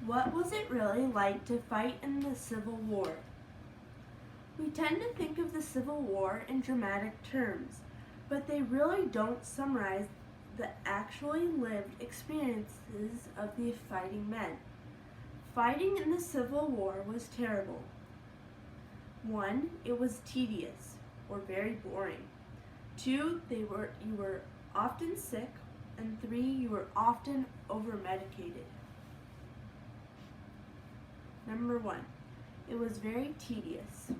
What was it really like to fight in the Civil War? We tend to think of the Civil War in dramatic terms, but they really don't summarize the actually lived experiences of the fighting men. Fighting in the Civil War was terrible. 1. It was tedious or very boring. 2. You were often sick. And 3. You were often over-medicated. Number 1. It was very tedious.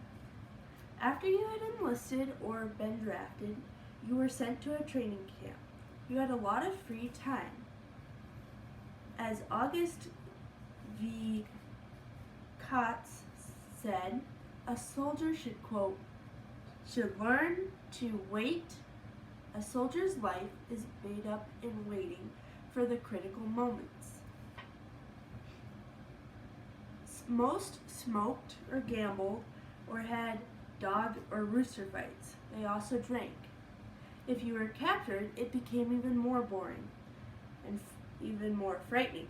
After you had enlisted or been drafted, you were sent to a training camp. You had a lot of free time. As August V. Kotz said, a soldier should, quote, should learn to wait. A soldier's life is made up in waiting for the critical moments. Most smoked or gambled or had dog or rooster fights. They also drank. If you were captured, it became even more boring and even more frightening.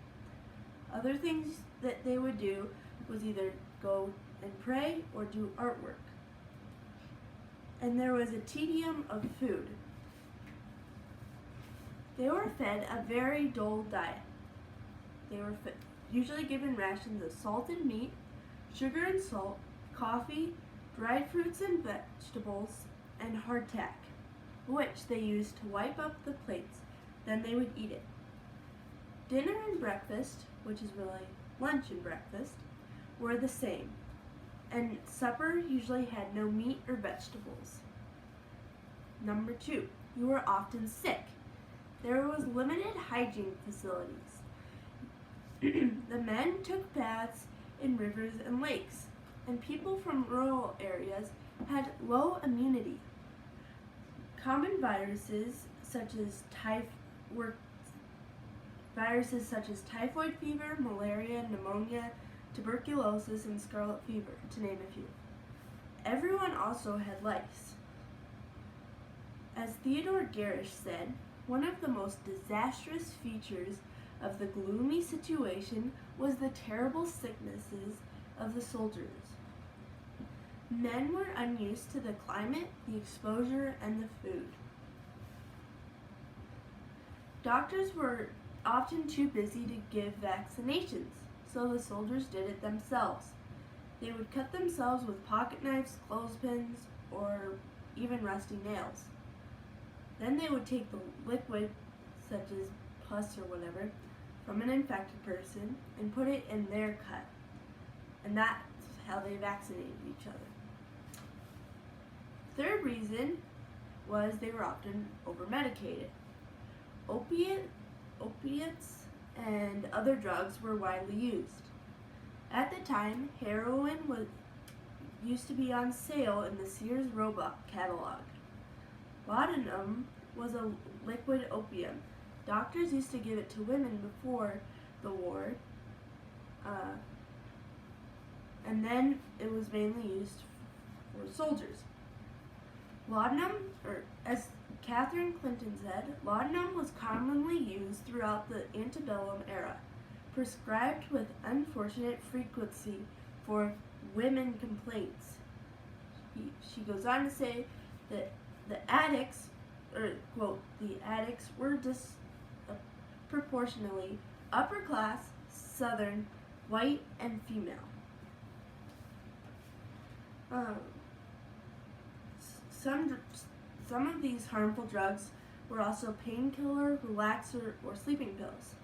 Other things that they would do was either go and pray or do artwork. And there was a tedium of food. They were fed a very dull diet. They were usually given rations of salted meat, sugar and salt, coffee, dried fruits and vegetables, and hardtack, which they used to wipe up the plates. Then they would eat it. Dinner and breakfast, which is really lunch and breakfast, were the same, and supper usually had no meat or vegetables. Number 2, you were often sick. There was limited hygiene facilities. The men took baths in rivers and lakes, and people from rural areas had low immunity. Common viruses such as typhoid fever, malaria, pneumonia, tuberculosis, and scarlet fever, to name a few. Everyone also had lice. As Theodore Garish said, one of the most disastrous features of the gloomy situation was the terrible sicknesses of the soldiers. Men were unused to the climate, the exposure, and the food. Doctors were often too busy to give vaccinations, so the soldiers did it themselves. They would cut themselves with pocket knives, clothespins, or even rusty nails. Then they would take the liquid, such as pus or whatever, from an infected person and put it in their cut. And that's how they vaccinated each other. Third reason was they were often over-medicated. Opiates and other drugs were widely used. At the time, heroin used to be on sale in the Sears Roebuck catalog. Laudanum was a liquid opium. Doctors used to give it to women before the war, and then it was mainly used for soldiers. Laudanum, or as Catherine Clinton said, laudanum was commonly used throughout the antebellum era, prescribed with unfortunate frequency for women complaints. She goes on to say that the addicts, or quote, the addicts were disproportionately upper class, southern, white, and female. Some of these harmful drugs were also painkiller, relaxer, or sleeping pills.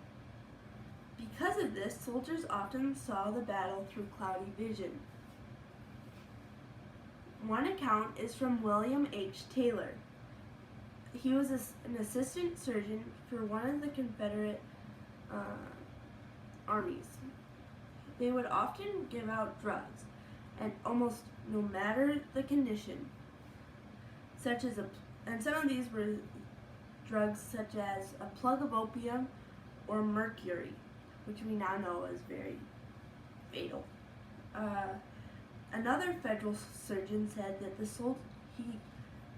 Because of this, soldiers often saw the battle through cloudy vision. One account is from William H. Taylor. He was an assistant surgeon for one of the Confederate armies. They would often give out drugs, and almost no matter the condition, and some of these were drugs such as a plug of opium or mercury, which we now know is very fatal. Another federal surgeon said that he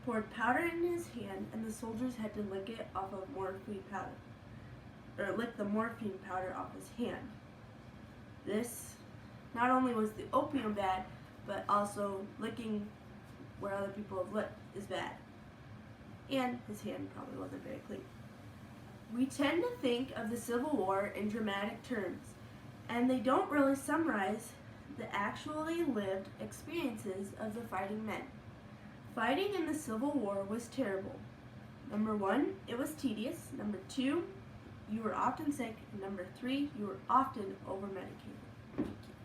poured powder in his hand, and the soldiers had to lick it off of morphine powder, or lick the morphine powder off his hand. This, not only was the opium bad, but also licking where other people have licked is bad. And his hand probably wasn't very clean. We tend to think of the Civil War in dramatic terms, and they don't really summarize the actually lived experiences of the fighting men. Fighting in the Civil War was terrible. Number 1, it was tedious. Number 2, you were often sick. And number 3, you were often over-medicated. Thank you.